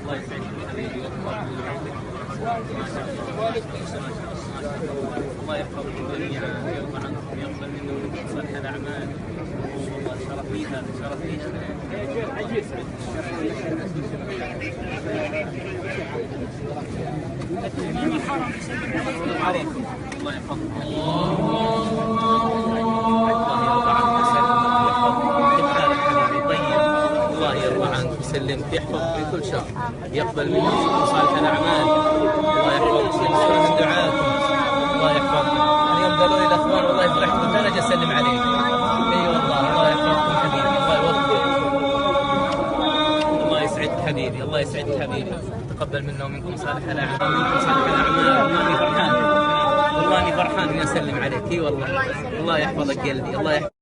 الله يسعدك حبيبي الله يحفظكم جميعا ويرضى عنكم ويقبل منا ومنكم صالح الاعمال. والله شرف لي هذا، شرف لي هذا. الله يحفظكم. الله يرضى عنك ويسلمك، يحفظك في كل شر، يقبل منك صالح الاعمال. الله يحفظك ويسلمك من دعائكم. الله يحفظك. اليوم قالوا لي الاخوان والله فرحت قلت انا اجي اسلم عليك. اي والله الله يحفظكم حبيبي، الله يوفقك. الله يسعدك حبيبي، الله يسعدك حبيبي. تقبل منا ومنكم صالح الاعمال، منكم صالح الاعمال. والله اني فرحان، والله اني فرحان اني اسلم عليك. اي والله الله يحفظك قلبي، الله يحفظك.